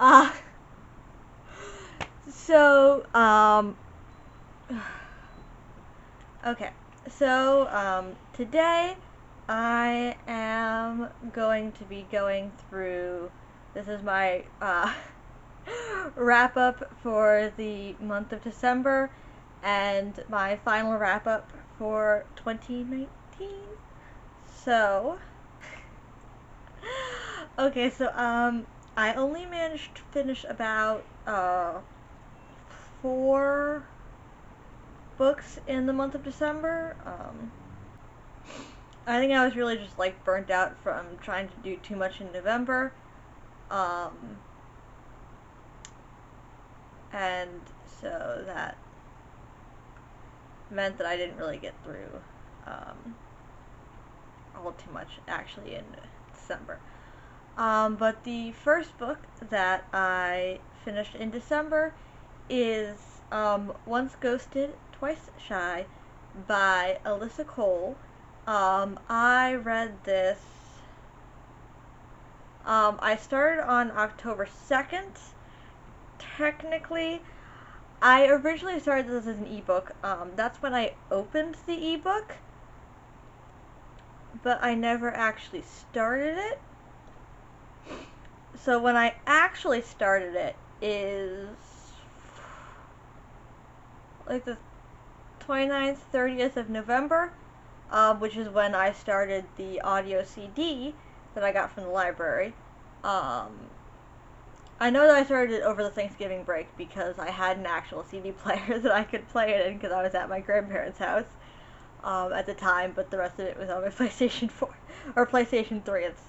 Uh, so, okay. So, today I am going to be going through, this is my, wrap up for the month of December and my final wrap up for 2019. So, okay, so, I only managed to finish about, four books in the month of December. I think I was really just like burnt out from trying to do too much in November. Um, and so that meant that I didn't really get through all too much actually in December. But the first book that I finished in December is Once Ghosted, Twice Shy by Alyssa Cole. I read this. I started on October 2nd. Technically, I originally started this as an ebook. That's when I opened the ebook, but I never actually started it. So when I actually started it is like the 29th, 30th of November, which is when I started the audio CD that I got from the library. I know that I started it over the Thanksgiving break because I had an actual CD player that I could play it in because I was at my grandparents' house at the time, but the rest of it was on my PlayStation 4 or PlayStation 3. It's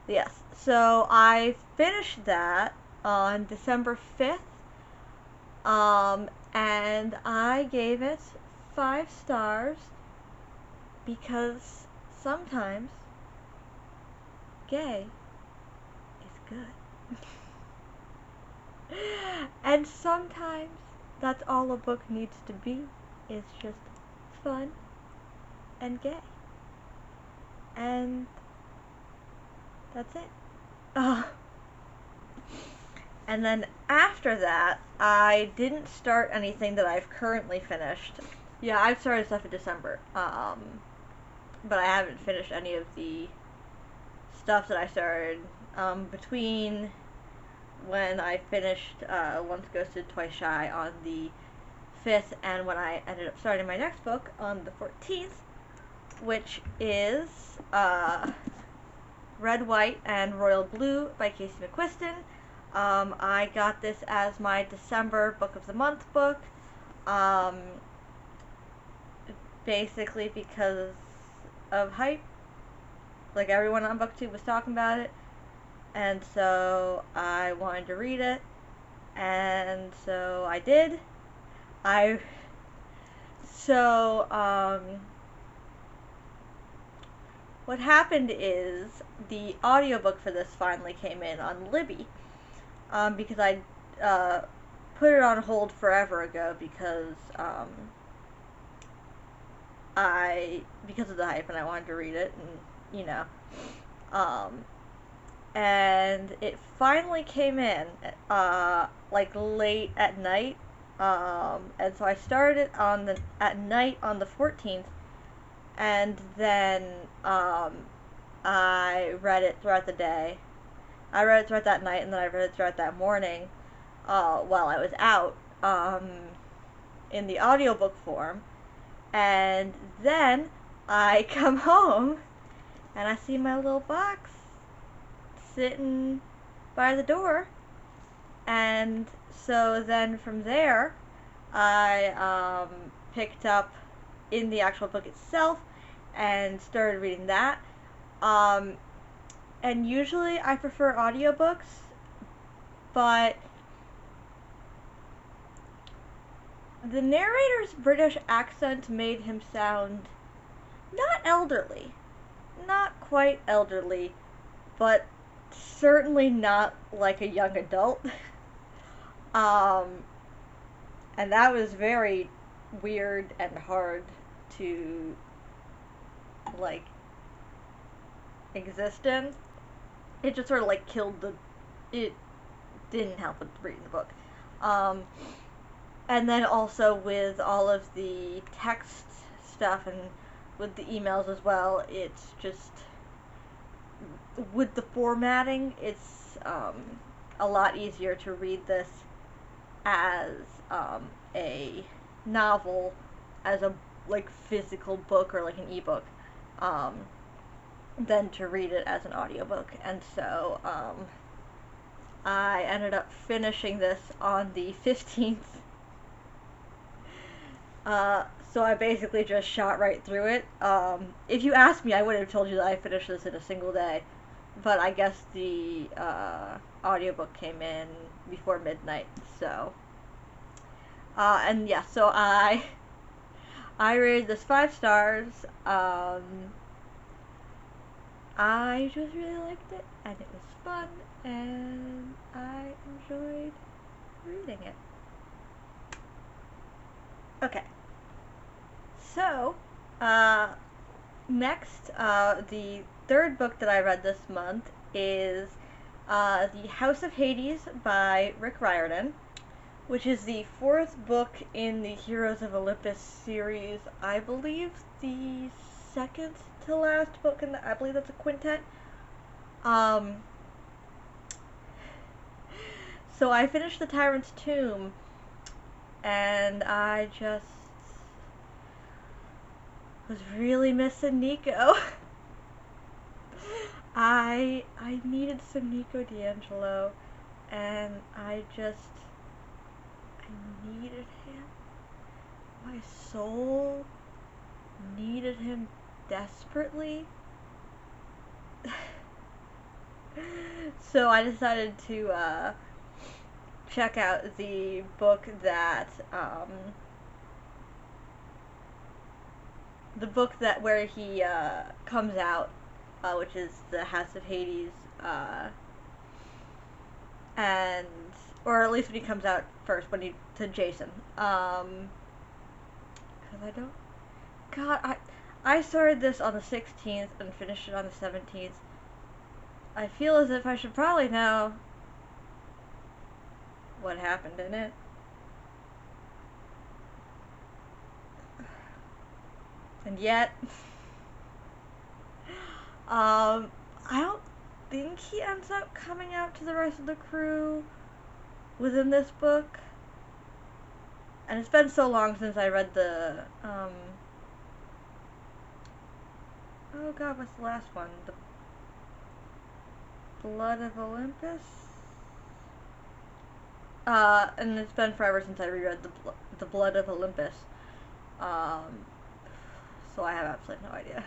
yes. So I finished that on December 5th, and I gave it 5 stars because sometimes gay is good. And sometimes that's all a book needs to be, is just fun and gay. And that's it. And then after that, I didn't start anything that I've currently finished. Yeah, I've started stuff in December. But I haven't finished any of the stuff that I started between when I finished Once Ghosted, Twice Shy on the 5th and when I ended up starting my next book on the 14th, which is Red, White, and Royal Blue by Casey McQuiston. I got this as my December Book of the Month book, basically because of hype. Like, everyone on BookTube was talking about it, and so I wanted to read it, and so I did. What happened is the audiobook for this finally came in on Libby, because I put it on hold forever ago because because of the hype and I wanted to read it, and and it finally came in like late at night, and so I started at night on the 14th, and then I read it throughout the day. I read it throughout that night, and then I read it throughout that morning while I was out in the audiobook form. And then I come home and I see my little box sitting by the door. And so then from there, I picked up in the actual book itself and started reading that. And usually I prefer audiobooks, but the narrator's British accent made him sound not elderly. Not quite elderly, but certainly not like a young adult. And that was very weird and hard to, like, exist in. It just sort of, like, killed the it didn't help with reading the book. And then also with all of the text stuff and with the emails as well, it's just, with the formatting, it's a lot easier to read this as a novel, as a like physical book or like an ebook, than to read it as an audiobook. And so I ended up finishing this on the 15th. So I basically just shot right through it. If you asked me, I would have told you that I finished this in a single day. But I guess the audiobook came in before midnight, so. And yeah, so I rated this 5 stars. I just really liked it, and it was fun, and I enjoyed reading it. Okay. So, next, the third book that I read this month is The House of Hades by Rick Riordan, which is the 4th book in the Heroes of Olympus series. I believe the second to last book, and I believe that's a quintet. So I finished The Tyrant's Tomb, and I just was really missing Nico. I needed some Nico D'Angelo, and I needed him. My soul needed him desperately. So I decided to check out the book that where he comes out, which is The House of Hades, and or at least when he comes out first, to Jason, because I started this on the 16th and finished it on the 17th. I feel as if I should probably know what happened in it. And yet, I don't think he ends up coming out to the rest of the crew within this book. And it's been so long since I read the, oh god, what's the last one? The Blood of Olympus? And it's been forever since I reread the Blood of Olympus. So I have absolutely no idea.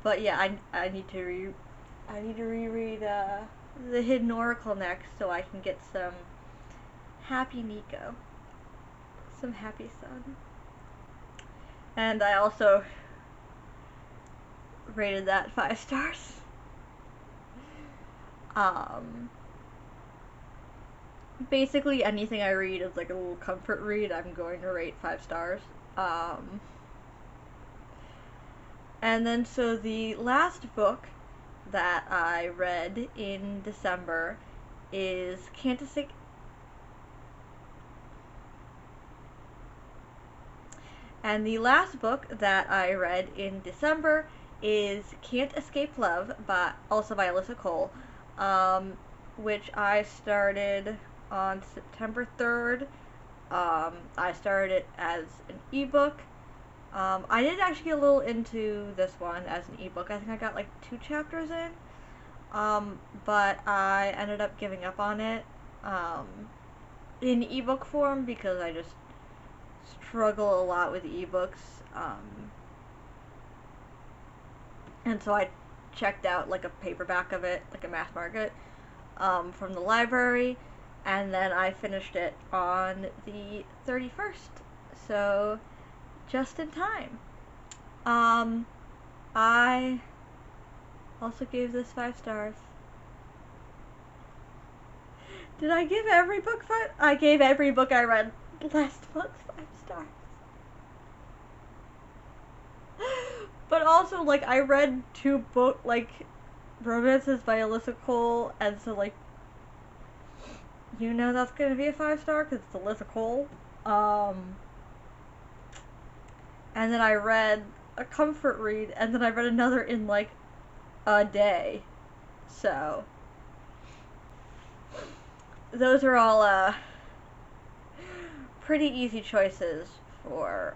But yeah, I need to reread The Hidden Oracle next, so I can get some happy Nico, some happy son. And I also rated that 5 stars. Basically anything I read is like a little comfort read, I'm going to rate 5 stars. And then so the last book that I read in December is And the last book that I read in December is Can't Escape Love, also by Alyssa Cole, which I started on September 3rd. I started it as an ebook. I did actually get a little into this one as an ebook. I think I got like 2 chapters in, but I ended up giving up on it in ebook form because I just struggle a lot with ebooks, and so I checked out like a paperback of it, like a mass market, from the library, and then I finished it on the 31st, so just in time. I also gave this 5 stars. Did I give every book 5? I gave every book I read last month 5 stars. But also, like, I read 2 books, like, Romances by Alyssa Cole, and so, like, you know that's gonna be a 5-star because it's Alyssa Cole. And then I read a comfort read, and then I read another in, like, a day. So, those are all, pretty easy choices for,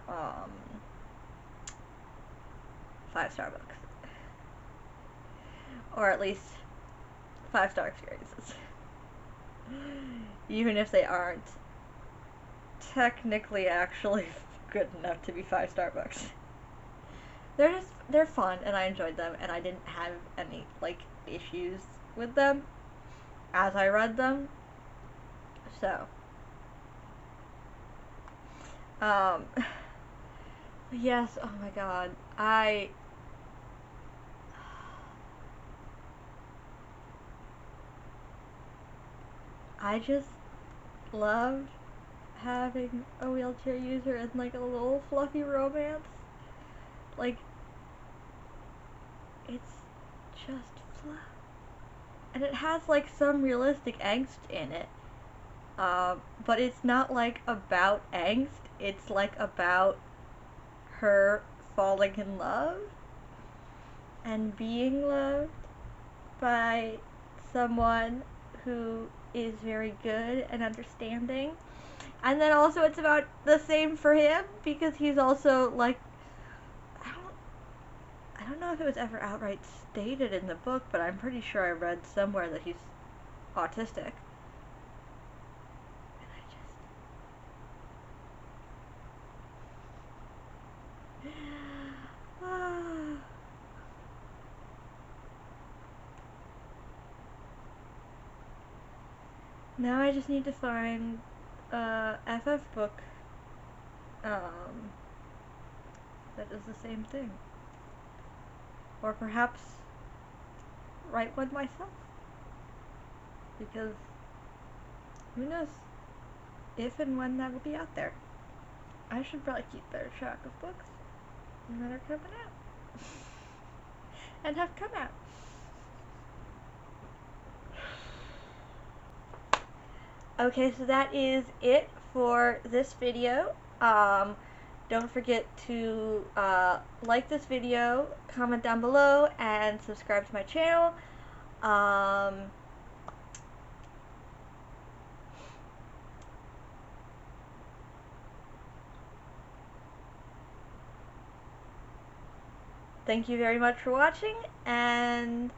5-star books. Or at least 5-star experiences. Even if they aren't technically actually good enough to be 5-star books. They're fun, and I enjoyed them, and I didn't have any, like, issues with them as I read them. So, yes, oh my god, I just loved having a wheelchair user and, like, a little fluffy romance. Like, it's just fluff. And it has, like, some realistic angst in it. But it's not, like, about angst. It's, like, about her falling in love and being loved by someone who is very good and understanding. And then also it's about the same for him, because he's also, like, I don't know if it was ever outright stated in the book, but I'm pretty sure I read somewhere that he's autistic. And I just... Now I just need to find a FF book that is the same thing. Or perhaps write one myself. Because who knows if and when that will be out there. I should probably keep better track of books that are coming out. And have come out. Okay, so that is it for this video. Don't forget to like this video, comment down below, and subscribe to my channel. Thank you very much for watching, and